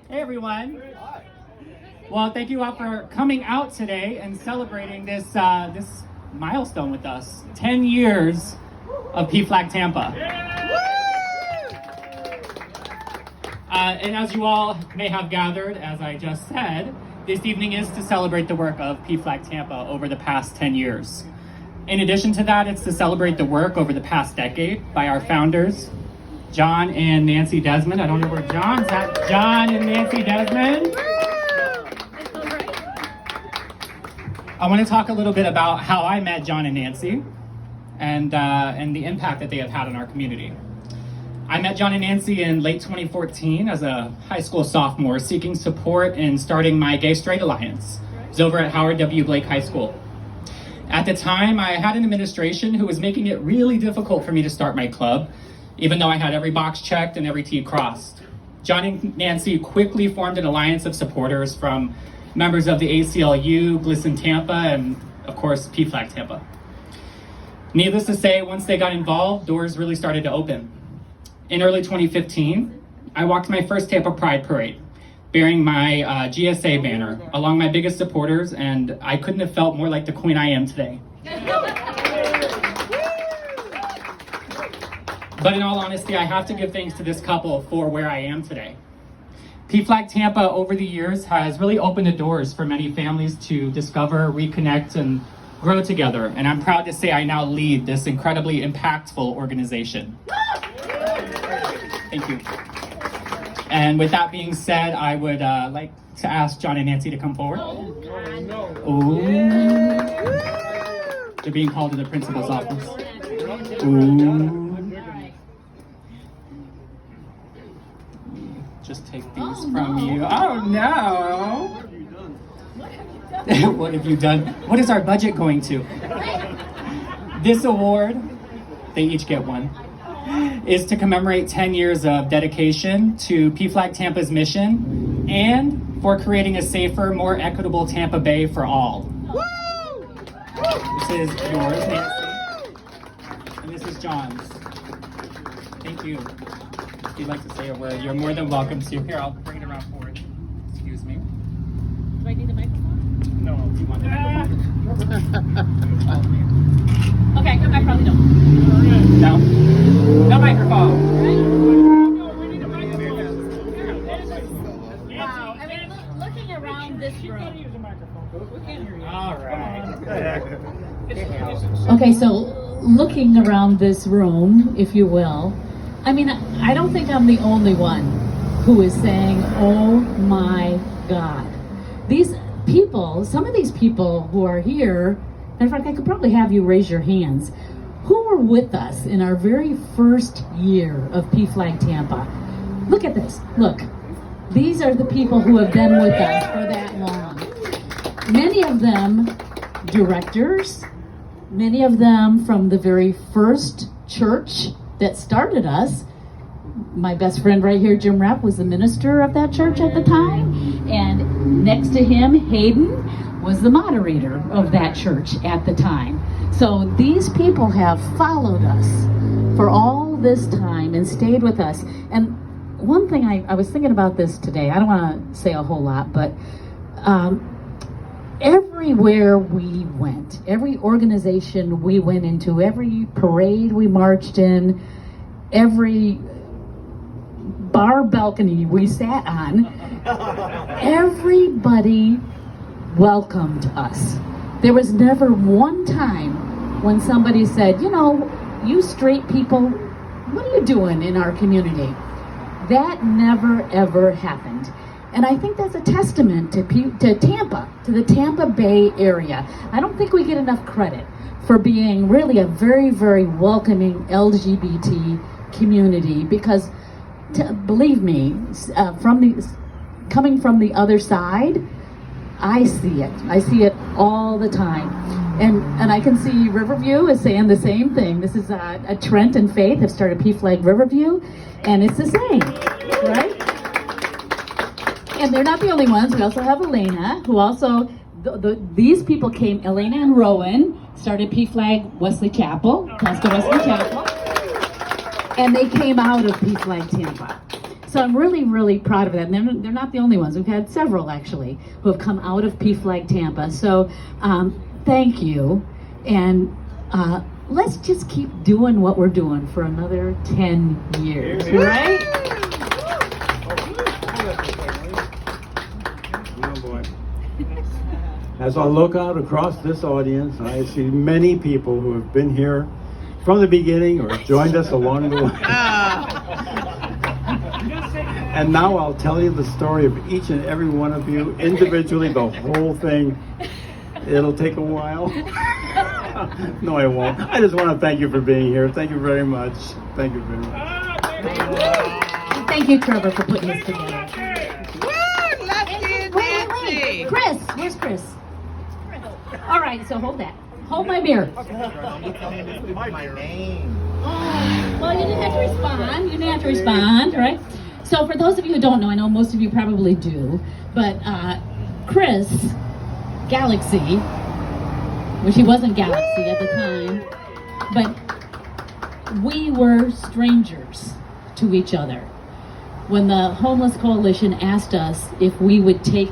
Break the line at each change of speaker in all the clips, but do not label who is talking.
Hey everyone. Well, thank you all for coming out today and celebrating this this milestone with us. 10 years of PFLAG Tampa. And as you all may have gathered, as I just said, this evening is to celebrate the work of PFLAG Tampa over the past 10 years. In addition to that, it's to celebrate the work over the past decade by our founders, John and Nancy Desmond. I don't know where John's at. John and Nancy Desmond. I want to talk a little bit about how I met John and Nancy and the impact that they have had on our community. I met John and Nancy in late 2014 as a high school sophomore seeking support in starting my Gay Straight Alliance. It was over at Howard W. Blake High School. At the time, I had an administration who was making it really difficult for me to start my club, even though I had every box checked and every T crossed. John and Nancy quickly formed an alliance of supporters from members of the ACLU, GLSEN Tampa, and of course, PFLAG Tampa. Needless to say, once they got involved, doors really started to open. In early 2015, I walked my first Tampa Pride Parade, bearing my GSA banner along my biggest supporters, and I couldn't have felt more like the queen I am today. But in all honesty, I have to give thanks to this couple for where I am today. PFLAG Tampa over the years has really opened the doors for many families to discover, reconnect, and grow together. And I'm proud to say I now lead this incredibly impactful organization. Thank you. And with that being said, I would like to ask John and Nancy to come forward. Ooh. They're being called to the principal's office. Ooh. Just take these from you. Oh no! What have you done? What is our budget going to? This award, they each get one, is to commemorate 10 years of dedication to PFLAG Tampa's mission and for creating a safer, more equitable Tampa Bay for all. This is yours, Nancy, and this is John's. Thank you. If you'd like to say a word, you're more than welcome to. Here, I'll bring it around forward. Excuse me.
Do I need the microphone?
No, do you want the microphone?
Okay, I probably don't.
No? No microphone.
No, we need a microphone. Wow, I mean, looking around this room.
We can't hear you.
All right.
Okay, so looking around this room, if you will, I mean, I don't think I'm the only one who is saying, oh my God. These people, some of these people who are here, in fact, I could probably have you raise your hands, who were with us in our very first year of PFLAG Tampa. Look at this, look. These are the people who have been with us for that long. Many of them directors, many of them from the very first church that started us. My best friend right here, Jim Rapp, was the minister of that church at the time. And next to him, Hayden was the moderator of that church at the time. So these people have followed us for all this time and stayed with us. And one thing I was thinking about this today, I don't want to say a whole lot, but everywhere we went, every organization we went into, every parade we marched in, every bar balcony we sat on, everybody welcomed us. There was never one time when somebody said, you know, you straight people, what are you doing in our community? That never ever happened. And I think that's a testament to Tampa, to the Tampa Bay area. I don't think we get enough credit for being really a very, very welcoming LGBT community because, believe me, coming from the other side, I see it. I see it all the time. And I can see Riverview is saying the same thing. This is a Trent and Faith have started PFLAG Riverview, and it's the same, right? And they're not the only ones. We also have Elena, who also, these people came, Elena and Rowan started PFLAG Wesley Chapel, Pastor Wesley Chapel, and they came out of PFLAG Tampa. So So I'm really, really proud of that. And they're not the only ones. We've had several, actually, who have come out of PFLAG Tampa. So thank you. And let's just keep doing what we're doing for another 10 years, right?
Oh boy. As I look out across this audience, I see many people who have been here from the beginning or joined us along the way. And now I'll tell you the story of each and every one of you individually, the whole thing. It'll take a while. No, I won't. I just want to thank you for being here. Thank you very much. Thank you very much.
And thank you, Trevor, for putting this together. Wait. Chris, where's Chris? All right, so hold that. Hold my beer.
My name.
Oh, well, you didn't have to respond. You didn't have to respond, right? So for those of you who don't know, I know most of you probably do, but Chris Galaxy, which he wasn't Galaxy at the time, but we were strangers to each other. When the Homeless Coalition asked us if we would take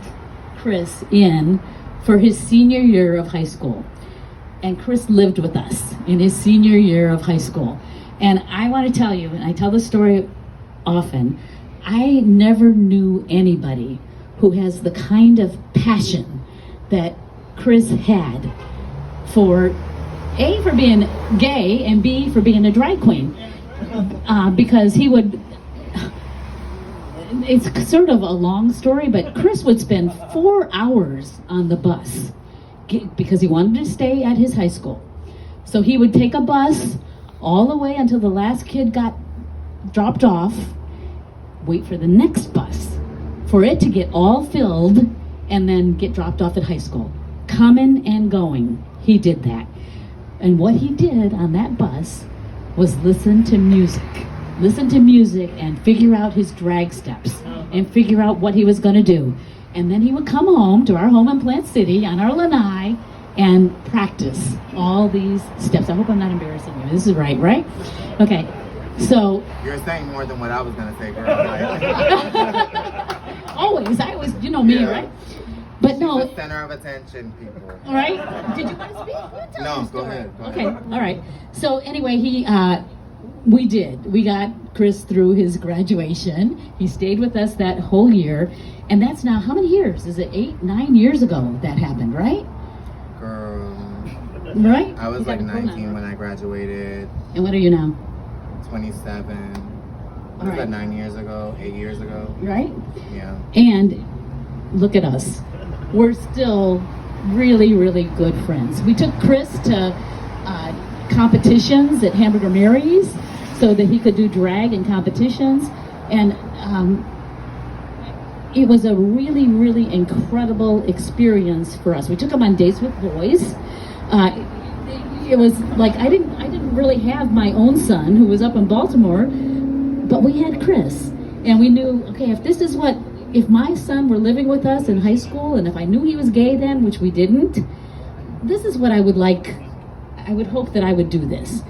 Chris in for his senior year of high school. And Chris lived with us in his senior year of high school. And I want to tell you, and I tell this story often, I never knew anybody who has the kind of passion that Chris had for A, for being gay, and B, for being a drag queen. Because he would, it's sort of a long story, but Chris would spend 4 hours on the bus because he wanted to stay at his high school. So he would take a bus all the way until the last kid got dropped off, wait for the next bus, for it to get all filled, and then get dropped off at high school. Coming and going, he did that. And what he did on that bus was listen to music and figure out his drag steps and figure out what he was going to do. And then he would come home to our home in Plant City on our lanai and practice all these steps. I hope I'm not embarrassing you. This is right? Okay. So
You're saying more than what I was gonna say, girl.
always, I always, you know me,
Yeah.
right? But no,
The center of attention, people.
all right. Did you want to speak? Tell
No,
the
go
story.
ahead, go
Okay,
ahead.
all right. So anyway, we got Chris through his graduation. He stayed with us that whole year, and that's now how many years? Is it 8, 9 years ago that happened, right?
Girl.
Right?
I was
You
like
got a phone
19
number.
when I graduated,
And what are you now?
27.
All
Was
right.
that 9 years ago, 8 years ago?
Right?
Yeah.
And look at us. We're still really, really good friends. We took Chris to competitions at Hamburger Mary's so that he could do drag in competitions. And it was a really, really incredible experience for us. We took him on Dates with Boys. It was like I didn't really have my own son who was up in Baltimore, but we had Chris, and we knew, okay, if my son were living with us in high school, and if I knew he was gay then, which we didn't, this is what I would like. I would hope that I would do this,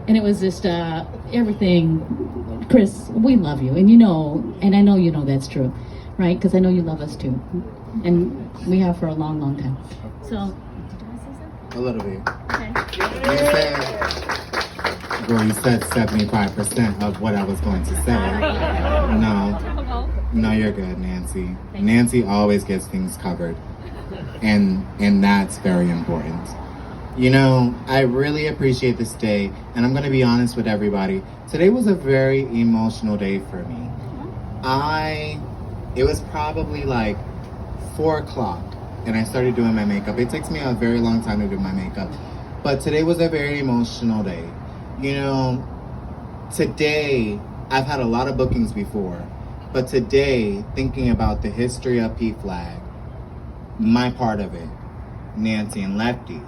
and it was just everything. Chris, we love you, and and I know you know that's true, right? Because I know you love us too, and we have for a long, long time. So.
A little bit.
Okay.
You said 75% of what I was going to say. No, you're good, Nancy. Nancy always gets things covered. And that's very important. I really appreciate this day, and I'm going to be honest with everybody. Today was a very emotional day for me. It was probably like 4 o'clock, and I started doing my makeup. It takes me a very long time to do my makeup, but today was a very emotional day. Today, I've had a lot of bookings before, but today, thinking about the history of PFLAG, my part of it, Nancy and Lefty,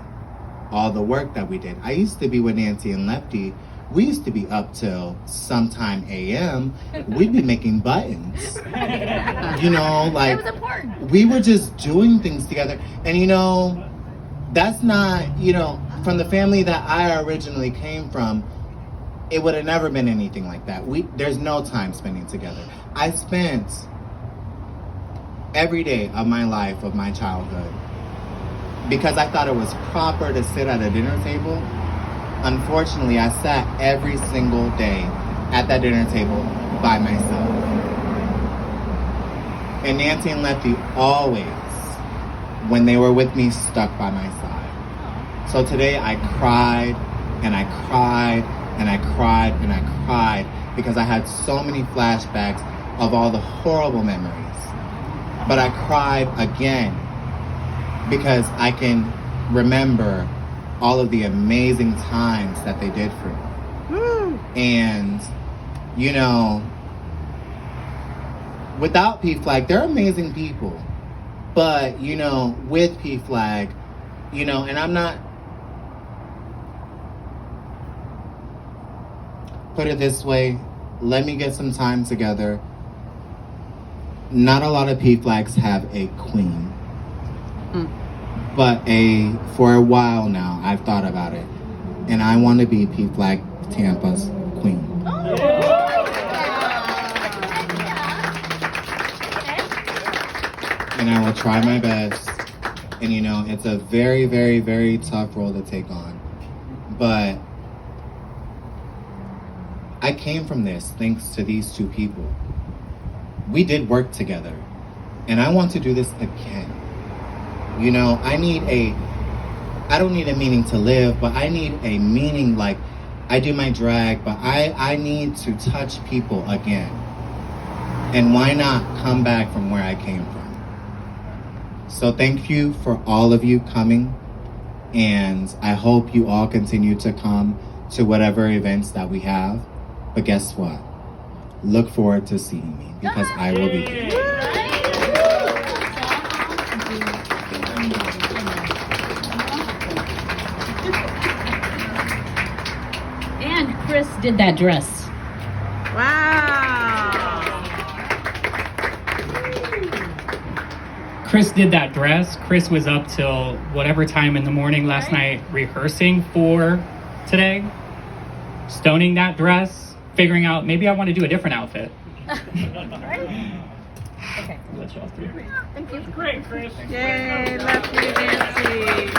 all the work that we did. I used to be with Nancy and Lefty. We used to be up till sometime AM. We'd be making buttons. It was important. We were just doing things together. And that's not, from the family that I originally came from, it would have never been anything like that. There's no time spending together. I spent every day of my life, of my childhood, because I thought it was proper to sit at a dinner table. Unfortunately, I sat every single day at that dinner table by myself. And Nancy and Lefty always, when they were with me, stuck by my side. So today I cried and I cried and I cried and I cried because I had so many flashbacks of all the horrible memories. But I cried again because I can remember all of the amazing times that they did for me. And, you know, without P-Flag, they're amazing people. But, you know, with P-Flag, you know, and I'm not, put it this way, let me get some time together. Not a lot of P-Flags have a queen. But for a while now, I've thought about it. And I want to be P-Flag Tampa's queen. And I will try my best. And you know, it's a very, very, very tough role to take on. But I came from this thanks to these two people. We did work together. And I want to do this again. You know, I don't need a meaning to live, but I need a meaning like I do my drag, but I need to touch people again. And why not come back from where I came from? So thank you for all of you coming. And I hope you all continue to come to whatever events that we have. But guess what? Look forward to seeing me because I will be there.
And Chris did that dress.
Wow.
Chris did that dress. Chris was up till whatever time in the morning last night rehearsing for today, stoning that dress, figuring out maybe I want to do a different outfit.
Okay.
Let y'all through.
Thank you.
Great, Chris.
Yay, Lefty Nancy.